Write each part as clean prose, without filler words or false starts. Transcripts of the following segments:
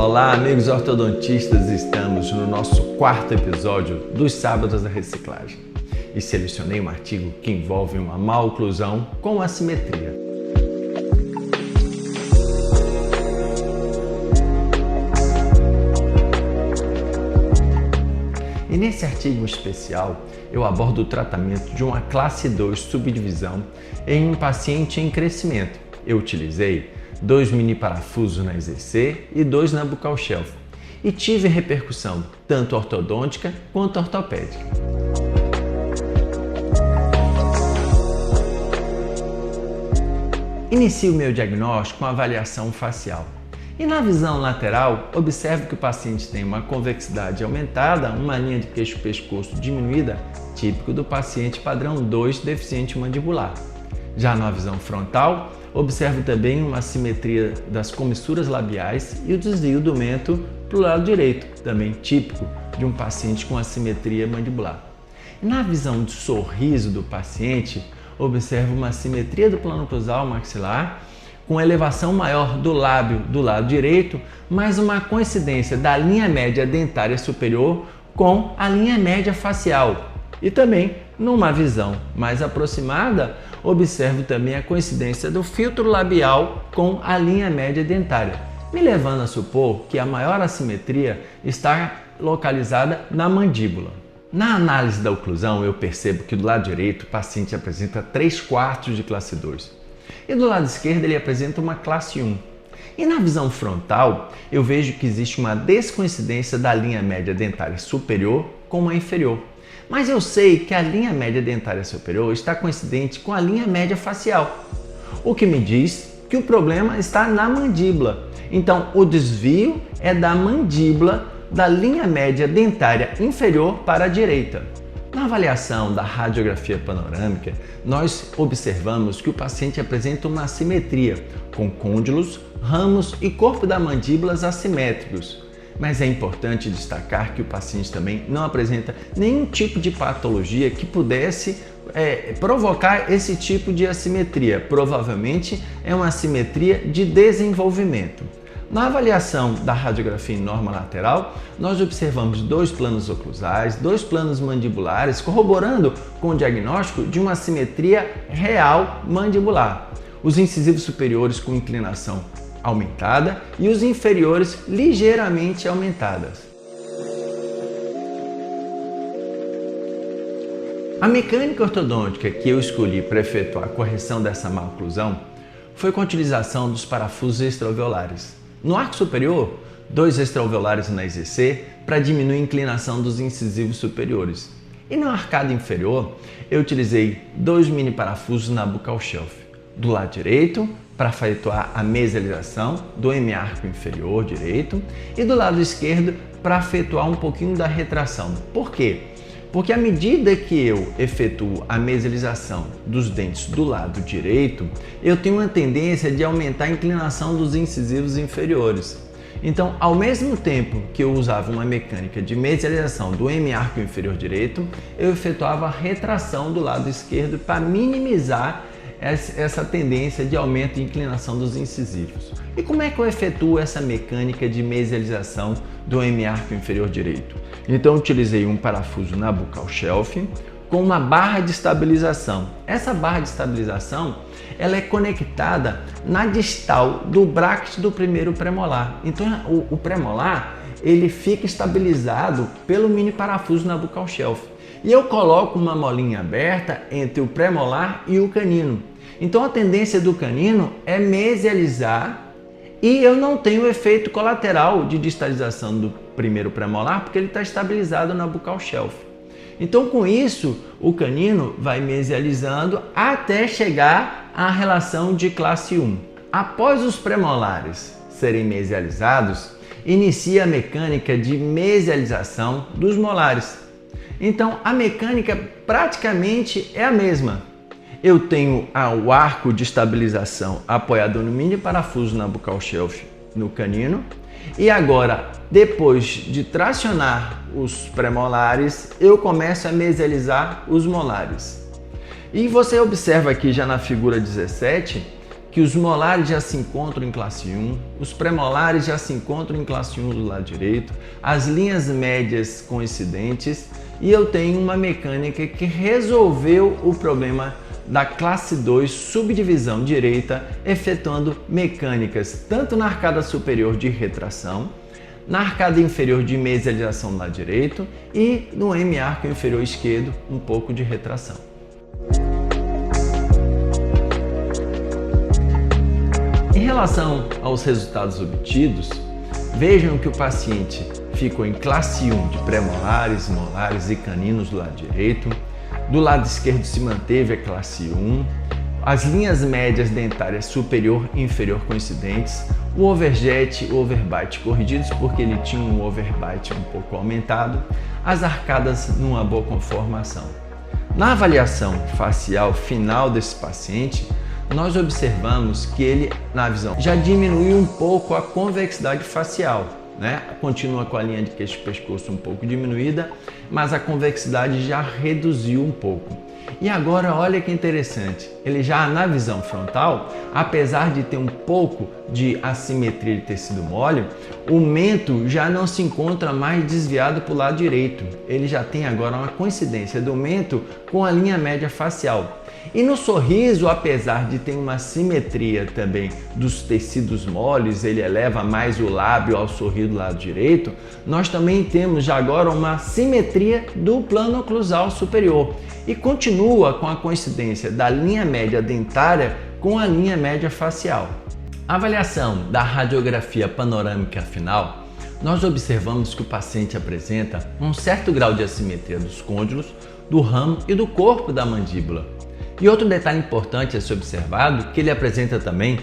Olá, amigos ortodontistas, estamos no nosso quarto episódio dos Sábados da Reciclagem e selecionei um artigo que envolve uma maloclusão com assimetria. E nesse artigo especial, eu abordo o tratamento de uma classe 2 subdivisão em um paciente em crescimento. Eu utilizei 2 mini parafusos na EZC e 2 na Buccal Shelf e tive repercussão tanto ortodôntica quanto ortopédica. Inicio o meu diagnóstico com avaliação facial. E na visão lateral, observo que o paciente tem uma convexidade aumentada, uma linha de queixo-pescoço diminuída, típico do paciente padrão 2 deficiente mandibular. Já na visão frontal, observo também uma assimetria das comissuras labiais e o desvio do mento para o lado direito, também típico de um paciente com assimetria mandibular. E na visão de sorriso do paciente, observo uma assimetria do plano oclusal maxilar, com elevação maior do lábio do lado direito, mas uma coincidência da linha média dentária superior com a linha média facial. E também, numa visão mais aproximada, observo também a coincidência do filtro labial com a linha média dentária, me levando a supor que a maior assimetria está localizada na mandíbula. Na análise da oclusão, eu percebo que do lado direito o paciente apresenta 3/4 de classe 2 e do lado esquerdo ele apresenta uma classe 1. E na visão frontal, eu vejo que existe uma descoincidência da linha média dentária superior com a inferior. Mas eu sei que a linha média dentária superior está coincidente com a linha média facial, o que me diz que o problema está na mandíbula. Então, o desvio é da mandíbula da linha média dentária inferior para a direita. Na avaliação da radiografia panorâmica, nós observamos que o paciente apresenta uma assimetria, com côndilos, ramos e corpo da mandíbula assimétricos. Mas é importante destacar que o paciente também não apresenta nenhum tipo de patologia que pudesse provocar esse tipo de assimetria. Provavelmente é uma assimetria de desenvolvimento. Na avaliação da radiografia em norma lateral, nós observamos 2 planos oclusais, 2 planos mandibulares, corroborando com o diagnóstico de uma assimetria real mandibular. Os incisivos superiores com inclinação aumentada e os inferiores ligeiramente aumentadas. A mecânica ortodôntica que eu escolhi para efetuar a correção dessa maloclusão foi com a utilização dos parafusos extraalveolares. No arco superior, 2 extraalveolares na EZC para diminuir a inclinação dos incisivos superiores. E no arcado inferior, eu utilizei 2 mini parafusos na Buccal Shelf. Do lado direito, para efetuar a mesialização do hemiarco inferior direito e do lado esquerdo para efetuar um pouquinho da retração. Por quê? Porque à medida que eu efetuo a mesialização dos dentes do lado direito, eu tenho uma tendência de aumentar a inclinação dos incisivos inferiores. Então, ao mesmo tempo que eu usava uma mecânica de mesialização do hemiarco inferior direito, eu efetuava a retração do lado esquerdo para minimizar essa tendência de aumento e inclinação dos incisivos. E como é que eu efetuo essa mecânica de mesialização do hemiarco inferior direito? Então, eu utilizei um parafuso na Buccal Shelf com uma barra de estabilização. Essa barra de estabilização ela é conectada na distal do bracket do primeiro premolar. Então, o premolar ele fica estabilizado pelo mini parafuso na Buccal Shelf. E eu coloco uma molinha aberta entre o premolar e o canino. Então a tendência do canino é mesializar e eu não tenho efeito colateral de distalização do primeiro premolar porque ele está estabilizado na Buccal Shelf. Então com isso o canino vai mesializando até chegar à relação de classe 1. Após os premolares serem mesializados, inicia a mecânica de mesialização dos molares. Então a mecânica praticamente é a mesma. Eu tenho o arco de estabilização apoiado no mini parafuso na Buccal Shelf no canino e agora, depois de tracionar os premolares, eu começo a mesializar os molares. E você observa aqui já na figura 17 que os molares já se encontram em classe 1, os premolares já se encontram em classe 1 do lado direito, as linhas médias coincidentes, e eu tenho uma mecânica que resolveu o problema da classe 2 subdivisão direita, efetuando mecânicas tanto na arcada superior de retração, na arcada inferior de mesialização do lado direito e no M-arco inferior esquerdo um pouco de retração. Em relação aos resultados obtidos, vejam que o paciente ficou em classe 1 de premolares, molares e caninos do lado direito. Do lado esquerdo se manteve a classe 1, as linhas médias dentárias superior e inferior coincidentes, o overjet e o overbite corrigidos porque ele tinha um overbite um pouco aumentado, as arcadas numa boa conformação. Na avaliação facial final desse paciente, nós observamos que ele, na visão, já diminuiu um pouco a convexidade facial, né? Continua com a linha de queixo-pescoço um pouco diminuída, mas a convexidade já reduziu um pouco. E agora olha que interessante, ele já na visão frontal, apesar de ter um pouco de assimetria de tecido mole, o mento já não se encontra mais desviado para o lado direito. Ele já tem agora uma coincidência do mento com a linha média facial. E no sorriso, apesar de ter uma simetria também dos tecidos moles, ele eleva mais o lábio ao sorrir do lado direito, nós também temos já agora uma simetria do plano oclusal superior e continua com a coincidência da linha média dentária com a linha média facial. A avaliação da radiografia panorâmica final, nós observamos que o paciente apresenta um certo grau de assimetria dos côndilos, do ramo e do corpo da mandíbula. E outro detalhe importante a ser observado é que ele apresenta também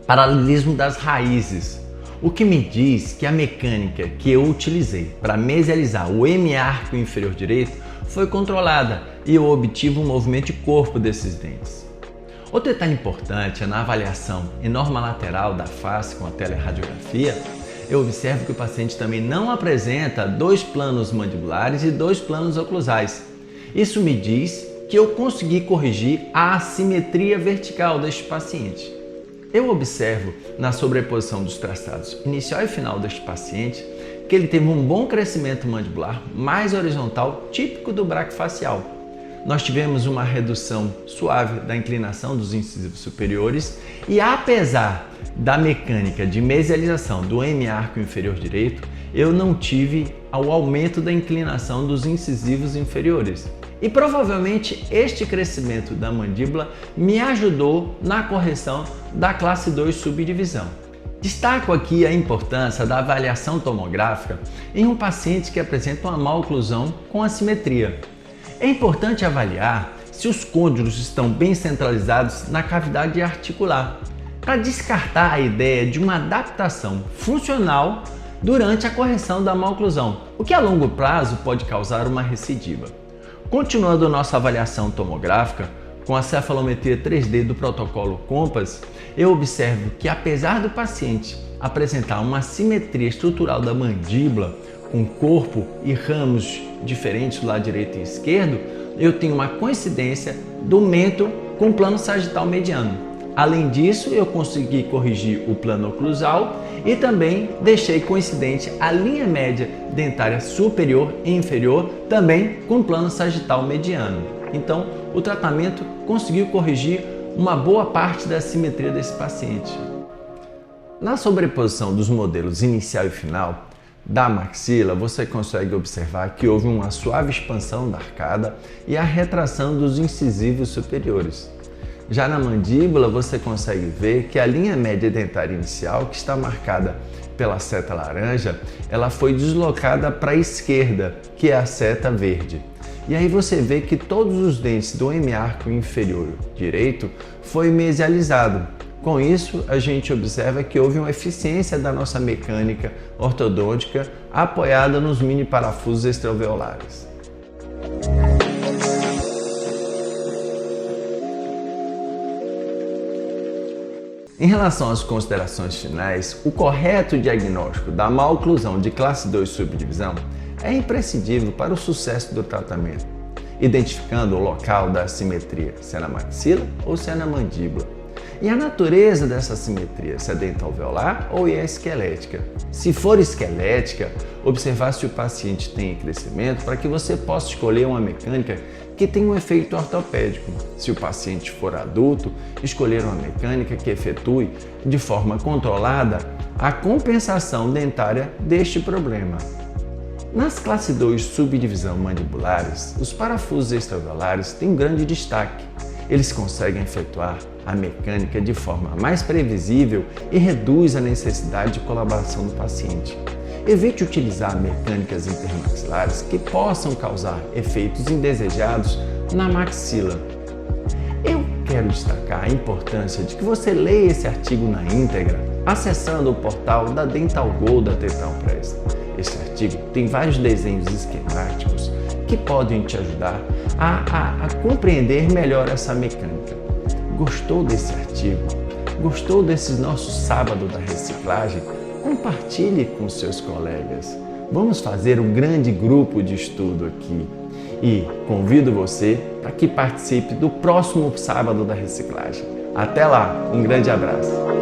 paralelismo das raízes, o que me diz que a mecânica que eu utilizei para mesializar o M-arco inferior direito foi controlada e eu obtive um movimento de corpo desses dentes. Outro detalhe importante é na avaliação em norma lateral da face com a teleradiografia, eu observo que o paciente também não apresenta dois planos mandibulares e dois planos oclusais. Isso me diz que eu consegui corrigir a assimetria vertical deste paciente. Eu observo na sobreposição dos traçados inicial e final deste paciente que ele teve um bom crescimento mandibular mais horizontal, típico do braquifacial. Nós tivemos uma redução suave da inclinação dos incisivos superiores e apesar da mecânica de mesialização do M-arco inferior direito, eu não tive o aumento da inclinação dos incisivos inferiores. E provavelmente este crescimento da mandíbula me ajudou na correção da classe 2 subdivisão. Destaco aqui a importância da avaliação tomográfica em um paciente que apresenta uma maloclusão com assimetria. É importante avaliar se os côndilos estão bem centralizados na cavidade articular, para descartar a ideia de uma adaptação funcional durante a correção da maloclusão, o que a longo prazo pode causar uma recidiva. Continuando nossa avaliação tomográfica, com a cefalometria 3D do protocolo Compass, eu observo que apesar do paciente apresentar uma simetria estrutural da mandíbula, com corpo e ramos diferentes do lado direito e esquerdo, eu tenho uma coincidência do mento com o plano sagital mediano. Além disso, eu consegui corrigir o plano oclusal e também deixei coincidente a linha média dentária superior e inferior, também com o plano sagital mediano. Então, o tratamento conseguiu corrigir uma boa parte da simetria desse paciente. Na sobreposição dos modelos inicial e final da maxila, você consegue observar que houve uma suave expansão da arcada e a retração dos incisivos superiores. Já na mandíbula, você consegue ver que a linha média dentária inicial, que está marcada pela seta laranja, ela foi deslocada para a esquerda, que é a seta verde. E aí você vê que todos os dentes do M-arco inferior direito foi mesializado. Com isso, a gente observa que houve uma eficiência da nossa mecânica ortodôntica apoiada nos mini parafusos extraalveolares. Em relação às considerações finais, o correto diagnóstico da maloclusão de classe 2 subdivisão é imprescindível para o sucesso do tratamento, identificando o local da assimetria, se é na maxila ou se é na mandíbula. E a natureza dessa assimetria, se é dental-alveolar ou é esquelética? Se for esquelética, observar se o paciente tem crescimento para que você possa escolher uma mecânica que tenha um efeito ortopédico. Se o paciente for adulto, escolher uma mecânica que efetue de forma controlada a compensação dentária deste problema. Nas classe 2 subdivisão mandibulares, os parafusos extraalveolares têm um grande destaque. Eles conseguem efetuar a mecânica de forma mais previsível e reduz a necessidade de colaboração do paciente. Evite utilizar mecânicas intermaxilares que possam causar efeitos indesejados na maxila. Eu quero destacar a importância de que você leia esse artigo na íntegra acessando o portal da Dental Go da Dental Press. Esse artigo tem vários desenhos esquemáticos que podem te ajudar a compreender melhor essa mecânica. Gostou desse artigo? Gostou desse nosso sábado da reciclagem? Compartilhe com seus colegas. Vamos fazer um grande grupo de estudo aqui. E convido você para que participe do próximo sábado da reciclagem. Até lá, um grande abraço.